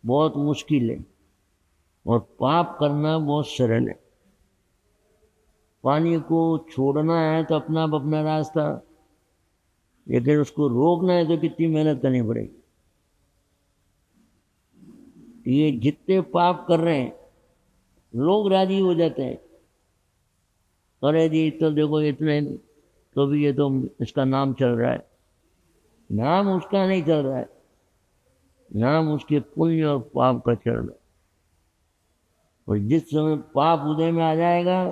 बहुत मुश्किल है और पाप करना बहुत सरल है। पानी को छोड़ना है तो अपना रास्ता, लेकिन उसको रोकना है तो कितनी मेहनत करनी पड़ेगी। ये जितने पाप कर रहे हैं लोग राजी हो जाते हैं, अरे जी तो देखो इतने, तो भी ये तो इसका नाम चल रहा है। नाम उसका नहीं चल रहा है, नाम उसके पुण्य और पाप का चल रहा है। और जिस समय पाप उदय में आ जाएगा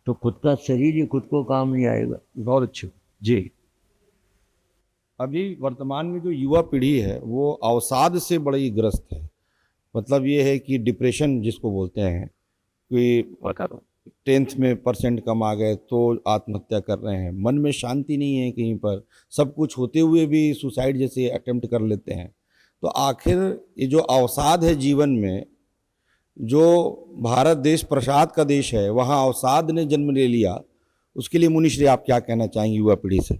तो खुद का शरीर ही खुद को काम नहीं आएगा। बहुत अच्छे जी। अभी वर्तमान में जो युवा पीढ़ी है वो अवसाद से बड़ी ग्रस्त है। मतलब ये है कि डिप्रेशन जिसको बोलते हैं कि बता दो। 10th में परसेंट कम आ गए तो आत्महत्या कर रहे हैं, मन में शांति नहीं है कहीं पर, सब कुछ होते हुए भी सुसाइड जैसे अटेम्प्ट कर लेते हैं। तो आखिर ये जो अवसाद है जीवन में, जो भारत देश प्रसाद का देश है वहाँ अवसाद ने जन्म ले लिया, उसके लिए मुनीश्री आप क्या कहना चाहेंगे युवा पीढ़ी से?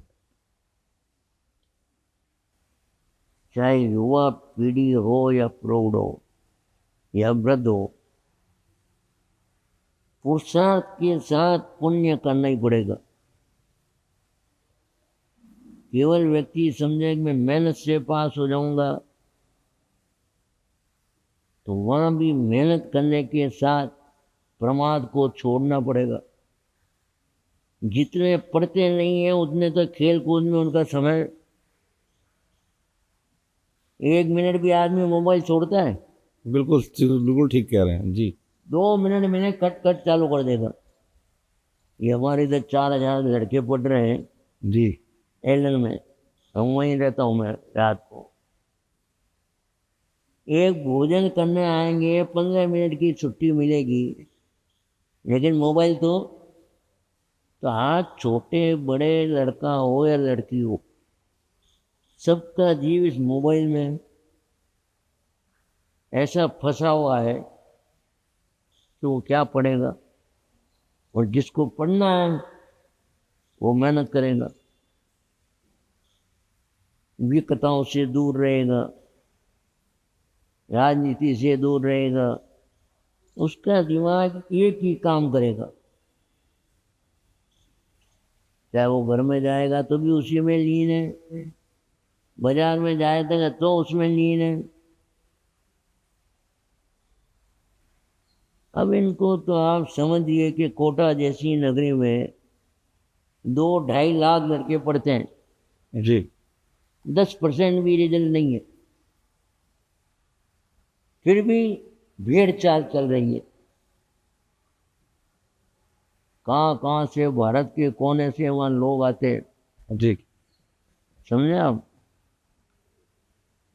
चाहे युवा पीढ़ी हो या प्रौढ़ हो या वृद्ध हो, पुरुषार्थ के साथ पुण्य करना ही पड़ेगा। केवल व्यक्ति समझे कि मैं मेहनत से पास हो जाऊंगा, तो वहां भी मेहनत करने के साथ प्रमाद को छोड़ना पड़ेगा। जितने पढ़ते नहीं है उतने तो खेल कूद में उनका समय, एक मिनट भी आदमी मोबाइल छोड़ता है, बिल्कुल बिल्कुल ठीक कह रहे हैं जी। 2 मिनट में कट कट चालू कर देगा। ये हमारे इधर 4,000 लड़के पढ़ रहे हैं जी। एलन में, हम वहीं रहता हूँ मैं रात को। एक भोजन करने आएंगे, 15 मिनट की छुट्टी मिलेगी, लेकिन मोबाइल तो आज छोटे बड़े लड़का हो या लड़की हो, सबका जीव इस मोबाइल में ऐसा फंसा हुआ है कि वो क्या पढ़ेगा। और जिसको पढ़ना है वो मेहनत करेगा, विकताओं से दूर रहेगा, राजनीति से दूर रहेगा, उसका दिमाग एक ही काम करेगा। चाहे वो घर में जाएगा तो भी उसी में लीन है, बाजार में जाएगा तो उसमें लीन है। अब इनको तो आप समझिए कि कोटा जैसी नगरी में 2-2.5 लाख लड़के पढ़ते हैं, जी। 10% भी रिजल्ट नहीं है, फिर भी भीड़ चाल चल रही है। कहाँ कहाँ से, भारत के कोने से वहाँ लोग आते हैं, जी। समझे आप।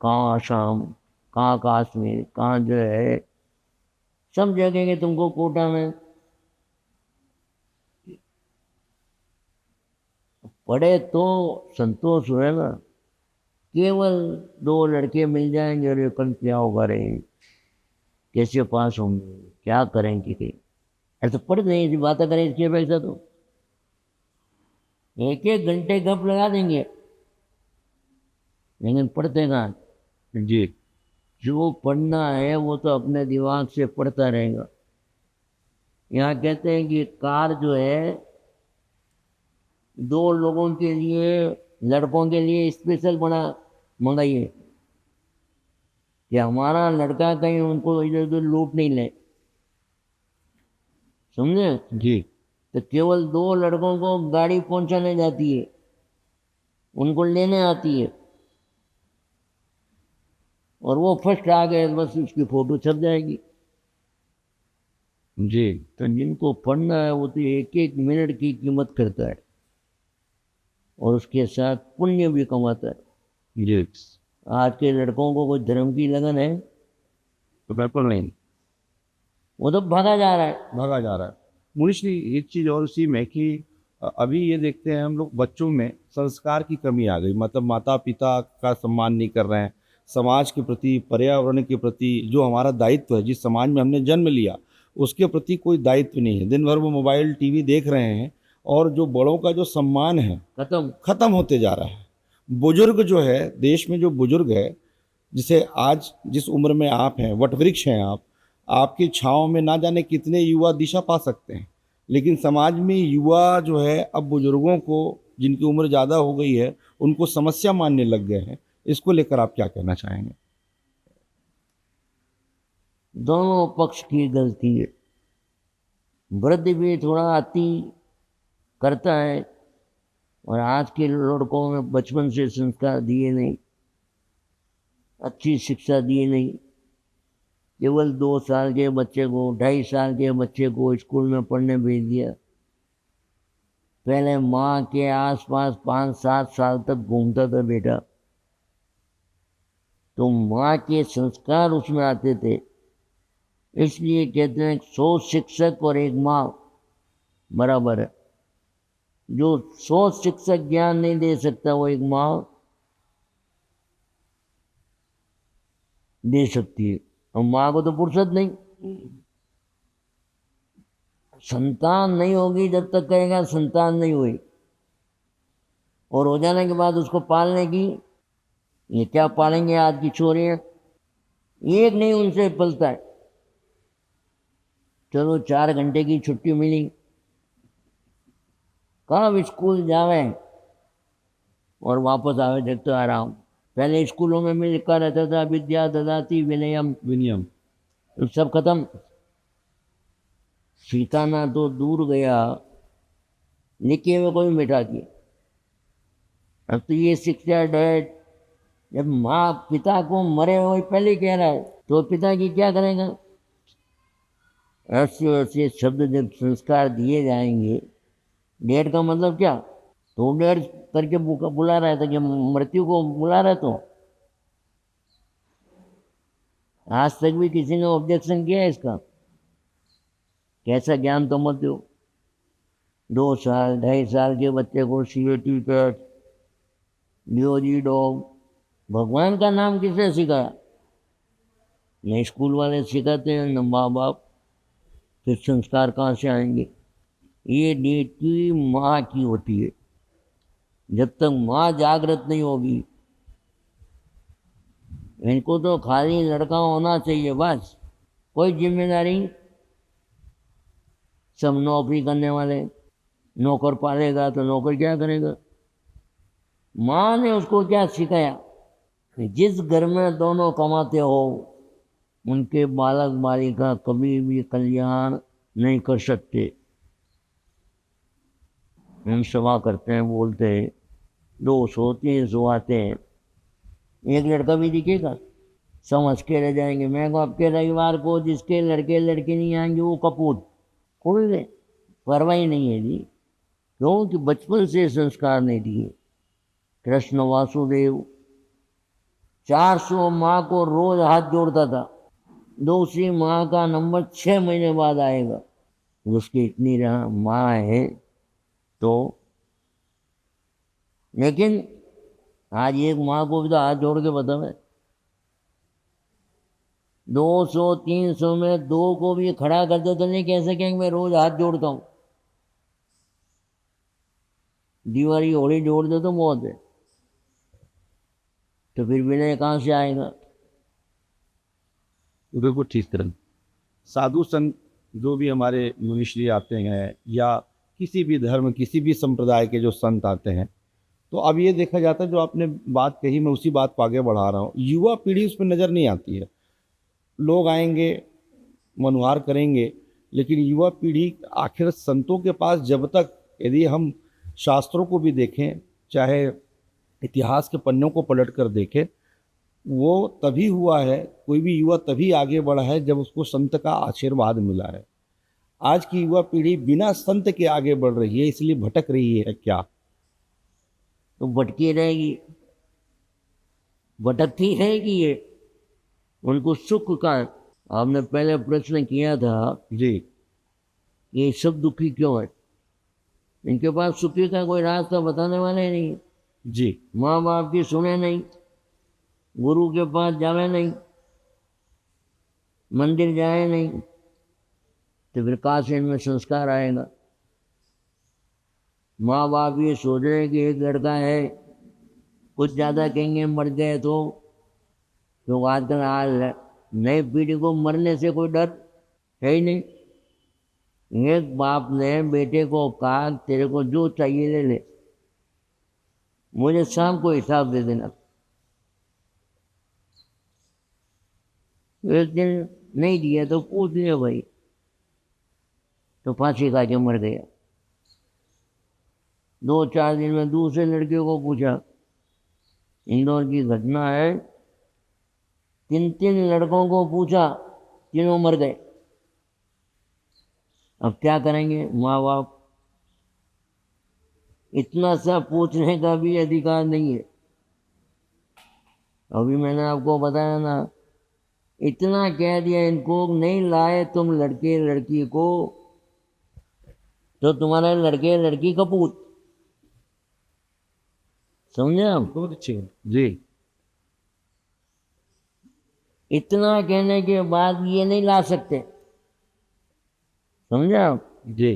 कहाँ आसाम, कहाँ कश्मीर, कहाँ जो है, सब जगह के तुमको कोटा में। पढ़े तो संतोष हुए ना, केवल 2 लड़के मिल जाएंगे और ये कल क्या होगा रे, कैसे पास होंगे, क्या करेंगे कि। ऐसे तो पढ़ नहीं, ऐसी बातें करें इसकी अपेक्षा तो 1-1 घंटे गप लगा देंगे, लेकिन पढ़ते कहाँ। जी। जो पढ़ना है वो तो अपने दिमाग से पढ़ता रहेगा। यहाँ कहते हैं कि कार जो है 2 लोगों के लिए, लड़कों के लिए स्पेशल बना मंगाइए कि हमारा लड़का कहीं उनको इधर उधर लूट नहीं ले, समझे। जी। तो केवल 2 लड़कों को गाड़ी पहुंचाने जाती है, उनको लेने आती है, और वो फर्स्ट आ गए बस उसकी फोटो छप जाएगी। जी। तो जिनको पढ़ना है वो तो 1-1 मिनट की कीमत करता है और उसके साथ पुण्य भी कमाता है। जी। आज के लड़कों को कोई धर्म की लगन है तो बिल्कुल नहीं। वो तो भागा जा रहा है। भागा जा रहा है। मुनीश जी एक चीज़ और उसी में कि अभी ये देखते हैं हम लोग बच्चों में संस्कार की कमी आ गई। मतलब माता पिता का सम्मान नहीं कर रहे हैं, समाज के प्रति, पर्यावरण के प्रति जो हमारा दायित्व है, जिस समाज में हमने जन्म लिया उसके प्रति कोई दायित्व नहीं है। दिन भर वो मोबाइल टीवी देख रहे हैं और जो बड़ों का जो सम्मान है खत्म। खत्म होते जा रहा है। बुजुर्ग जो है, देश में जो बुजुर्ग है जिसे आज जिस उम्र में आप हैं, वट वृक्ष हैं आप, आपकी छाँव में ना जाने कितने युवा दिशा पा सकते हैं। लेकिन समाज में युवा जो है अब बुजुर्गों को, जिनकी उम्र ज़्यादा हो गई है, उनको समस्या मानने लग गए हैं। इसको लेकर आप क्या कहना चाहेंगे? दोनों पक्ष की गलती है। वृद्ध भी थोड़ा अति करता है, और आज के लड़कों में बचपन से संस्कार दिए नहीं, अच्छी शिक्षा दिए नहीं। केवल 2 साल के बच्चे को, 2.5 साल के बच्चे को स्कूल में पढ़ने भेज दिया। पहले माँ के आसपास 5-7 साल तक घूमता था बेटा, तो माँ के संस्कार उसमें आते थे। इसलिए कहते हैं 100 शिक्षक और 1 माँ बराबर है। जो 100 शिक्षक ज्ञान नहीं दे सकता, वो 1 माँ दे सकती है। और माँ को तो फुर्सत नहीं, संतान नहीं होगी जब तक कहेगा संतान नहीं हुई, और हो जाने के बाद उसको पालने की, ये क्या पालेंगे आज की छोरियां, एक नहीं उनसे पलता है। चलो 4 घंटे की छुट्टी मिली, कब स्कूल जावे और वापस आवे जब तो आराम। पहले स्कूलों में लिखा रहता था विद्या ददाति विनयम, विनियम। तो सब खत्म। सिखाना तो दूर गया, लिखे हुए कोई मिटा दिए। अब तो ये शिक्षा डैड, जब माँ पिता को मरे हुए पहले कह रहा है, तो पिता की क्या करेगा? ऐसे ऐसे शब्द जब संस्कार दिए जाएंगे। डेड का मतलब क्या? तो डेड करके बुला रहा था कि मृत्यु को बुला रहा, तो आज तक भी किसी ने ऑब्जेक्शन किया है इसका? कैसा ज्ञान तो मत दो। 2 साल 2.5 साल के बच्चे को सीएटी कैट, लियोजी डॉग, भगवान का नाम किसने सिखाया? न स्कूल वाले सिखाते हैं, न माँ बाप। फिर संस्कार कहाँ से आएंगे? ये ड्यूटी माँ की होती है। जब तक माँ जागृत नहीं होगी, इनको तो खाली लड़का होना चाहिए बस, कोई जिम्मेदारी। सब नौकरी करने वाले, नौकर पालेगा तो नौकर क्या करेगा? माँ ने उसको क्या सिखाया कि जिस घर में दोनों कमाते हो, उनके बालक बालिका कभी भी कल्याण नहीं कर सकते। हम सभा करते हैं, बोलते हैं, 200-300 आते हैं, एक लड़का भी दिखेगा, समझ के रह जाएंगे। मैं को आपके रविवार को जिसके लड़के लड़की नहीं आएंगे वो कपूत, कोई परवाही नहीं है जी। क्योंकि बचपन से संस्कार नहीं दिए। कृष्ण वासुदेव 400 माँ को रोज हाथ जोड़ता था, दूसरी माँ का नंबर 6 महीने बाद आएगा। उसकी इतनी माँ है तो, लेकिन आज एक माँ को भी तो हाथ जोड़ के बताओ, 200-300 में 2 को भी खड़ा कर दो तो नहीं कह सकेंगे मैं रोज हाथ जोड़ता हूँ। दीवारी होली जोड़ दो तो मौत है। तो फिर विनय कहाँ से आएगा? बिल्कुल ठीक तरह साधु संत जो भी हमारे मुनिश्री आते हैं, या किसी भी धर्म किसी भी संप्रदाय के जो संत आते हैं, तो अब ये देखा जाता है, जो आपने बात कही मैं उसी बात को आगे बढ़ा रहा हूँ, युवा पीढ़ी उस पर नज़र नहीं आती है। लोग आएंगे, मनुहार करेंगे, लेकिन युवा पीढ़ी आखिर संतों के पास जब तक, यदि हम शास्त्रों को भी देखें, चाहे इतिहास के पन्नों को पलट कर देखें, वो तभी हुआ है, कोई भी युवा तभी आगे बढ़ा है जब उसको संत का आशीर्वाद मिला है। आज की युवा पीढ़ी बिना संत के आगे बढ़ रही है, इसलिए भटक रही है क्या? तो भटकी रहेगी, भटकती रहेगी ये। उनको सुख का, आपने पहले प्रश्न किया था जी ये सब दुखी क्यों है? इनके पास सुखी का कोई रास्ता बताने वाले नहीं। जी। माँ बाप की सुने नहीं, गुरु के पास जावे नहीं, मंदिर जाए नहीं, तो फिर कहाँ से इनमें संस्कार आएगा? माँ बाप ये सोच रहे कि एक लड़का है, कुछ ज़्यादा कहेंगे मर गए तो तो आजकल आज नई पीढ़ी को मरने से कोई डर है ही नहीं। एक बाप ने बेटे को कहा तेरे को जो चाहिए ले ले, मुझे शाम को हिसाब दे देना। एक दिन नहीं दिया तो पूछ लिया भाई, तो फांसी खा के मर गया। 2-4 दिन में दूसरे लड़के को पूछा, इंदौर की घटना है, 3 लड़कों को पूछा, तीनों मर गए। अब क्या करेंगे माँ बाप? इतना सा पूछने का भी अधिकार नहीं है। अभी मैंने आपको बताया ना, इतना कह दिया इनको, नहीं लाए तुम लड़के लड़की को तो तुम्हारे लड़के लड़की कपूत। समझे आप? बहुत अच्छी है जी। इतना कहने के बाद ये नहीं ला सकते। समझे आप? जी।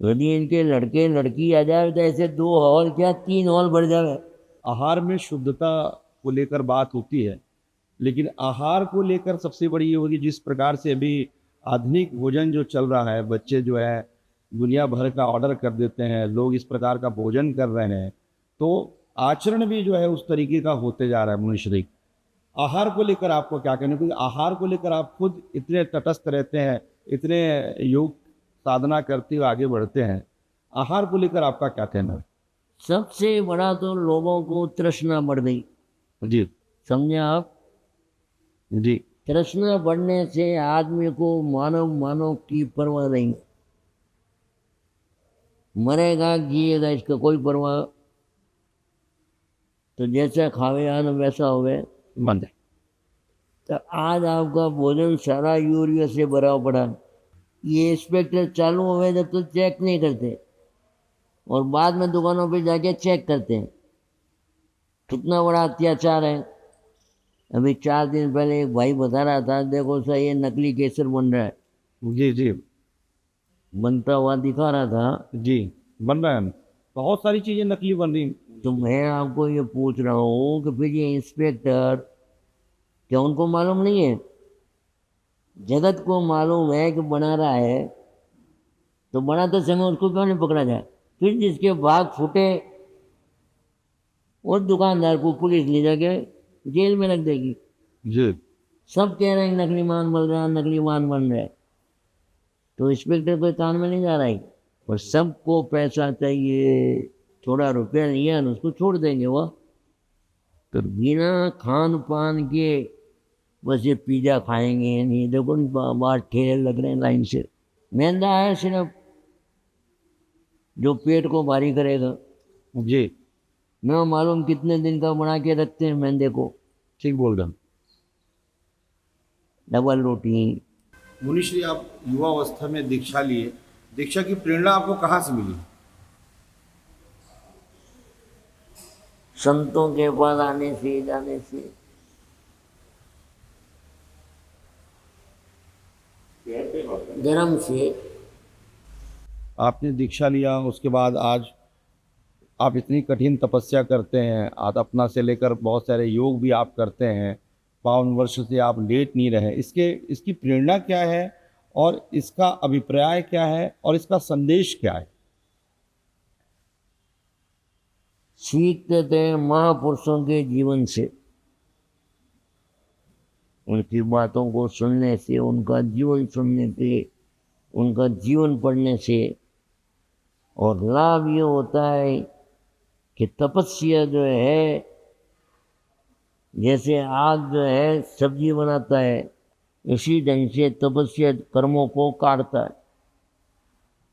यदि इनके लड़के लड़की आ जाए तो ऐसे 2 हॉल क्या 3 हॉल बढ़ जाए। आहार में शुद्धता को लेकर बात होती है, लेकिन आहार को लेकर सबसे बड़ी ये होगी, जिस प्रकार से अभी आधुनिक भोजन जो चल रहा है, बच्चे जो है दुनिया भर का ऑर्डर कर देते हैं, लोग इस प्रकार का भोजन कर रहे हैं, तो आचरण भी जो है उस तरीके का होते जा रहा है मनुष्य। आहार को लेकर आपको क्या कहना है? क्योंकि आहार को लेकर आप खुद इतने तटस्थ रहते हैं, इतने योग साधना करते हुए आगे बढ़ते हैं, आहार को लेकर आपका क्या कहना है? सबसे बड़ा तो लोगों को तृष्णा बढ़ गई। जी। समझे आप? जी। तृष्णा बढ़ने से आदमी को मानव की परवाह नहीं। मरेगा जिएगा इसका कोई परवाह। तो जैसा खावे आन वैसा होवे। बंद है। तो आज आपका भोजन सारा यूरिया से भरा पड़ा। ये इंस्पेक्टर चालू हुए जब तो चेक नहीं करते और बाद में दुकानों पे जाके चेक करते हैं। कितना बड़ा अत्याचार है। अभी 4 दिन पहले एक भाई बता रहा था, देखो सर ये नकली केसर बन रहा है। जी। जी। बनता हुआ दिखा रहा था। जी। बन रहा है, बहुत सारी चीज़ें नकली बन रही। तो मैं आपको ये पूछ रहा हूँ कि फिर ये इंस्पेक्टर, क्या उनको मालूम नहीं है? जगत को मालूम है कि बना रहा है, तो बनाते समय उसको क्यों नहीं पकड़ा जाए? फिर जिसके भाग फूटे उस दुकानदार को पुलिस ले जाके जेल में रख देगी। जी। सब कह रहे हैं नकली माल बन रहा है, नकली माल बन रहा है, तो इंस्पेक्टर कोई कान में नहीं जा रहा है। और सबको पैसा चाहिए, थोड़ा रुपया लिया ना उसको छोड़ देंगे वह। तो बिना खान पान के बस ये पिज़्ज़ा खाएंगे नहीं। देखो बाहर ठेले लग रहे हैं लाइन से। मैदा है सिर्फ जो पेट को भारी करेगा। जी। मैं मालूम कितने दिन का बना के रखते हैं मैदे को। ठीक बोल रहे हैं। डबल रोटी। मुनीश्री, आप युवावस्था में दीक्षा लिए, दीक्षा की प्रेरणा आपको कहाँ से मिली? संतों के पास आने से जाने से। धर्म से। आपने दीक्षा लिया, उसके बाद आज आप इतनी कठिन तपस्या करते हैं, आज अपना से लेकर बहुत सारे योग भी आप करते हैं, 52 वर्ष से आप लेट नहीं रहे। इसकी प्रेरणा क्या है और इसका अभिप्राय क्या है और इसका संदेश क्या है? सीखते थे महापुरुषों के जीवन से, उनकी बातों को सुनने से, उनका जीवन सुनने से, उनका जीवन पढ़ने से। और लाभ ये होता है कि तपस्या जो है, जैसे आग जो है सब्जी बनाता है, इसी ढंग से तपस्या कर्मों को काटता है।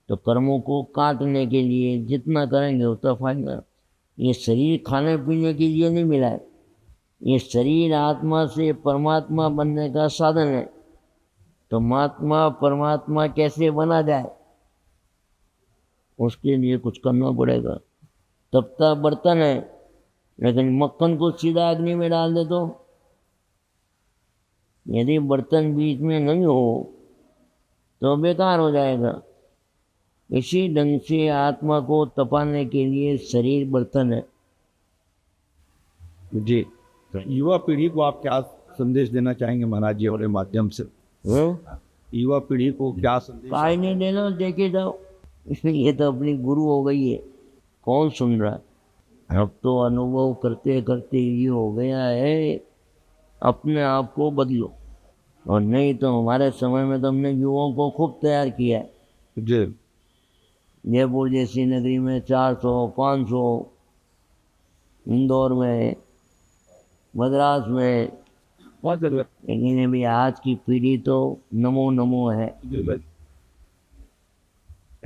तो कर्मों को काटने के लिए जितना करेंगे उतना फायदा। ये शरीर खाने पीने के लिए नहीं मिला है, ये शरीर आत्मा से परमात्मा बनने का साधन है। तो महात्मा परमात्मा कैसे बना जाए, उसके लिए कुछ करना पड़ेगा। तपता बर्तन है, लेकिन मक्खन को सीधा अग्नि में डाल दे तो, यदि बर्तन बीच में नहीं हो तो बेकार हो जाएगा। इसी ढंग से आत्मा को तपाने के लिए शरीर बर्तन है। जी। युवा पीढ़ी को आप क्या संदेश देना चाहेंगे महाराज जी हमारे माध्यम से? युवा पीढ़ी को क्या संदेश? काय नहीं देना, देखे जाओ, इसमें ये तो अपनी गुरु हो गई है, कौन सुन रहा है? अब तो अनुभव करते करते ये हो गया है, अपने आप को बदलो। और नहीं तो हमारे समय में तो हमने युवाओं को खूब तैयार किया है। जी जयपुर जैसी नगरी में 400 500, इंदौर में, मद्रास में, बहुत जरूरत लेकिन अभी आज की पीढ़ी तो नमो नमो है।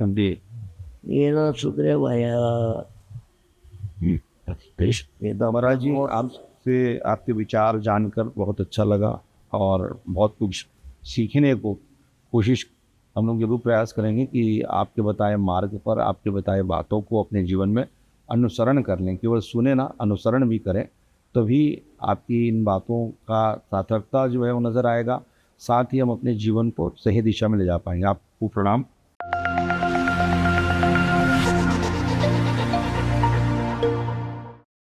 जी ये ना सुधरे भैया, ये तो महाराज जी आपसे आपके विचार जानकर बहुत अच्छा लगा और बहुत कुछ सीखने को कोशिश हम लोग जरूर प्रयास करेंगे कि आपके बताए मार्ग पर आपके बताए बातों को अपने जीवन में अनुसरण कर लें। केवल सुने ना, अनुसरण भी करें, तभी आपकी इन बातों का सार्थकता जो है वो नज़र आएगा, साथ ही हम अपने जीवन को सही दिशा में ले जा पाएंगे। आपको प्रणाम।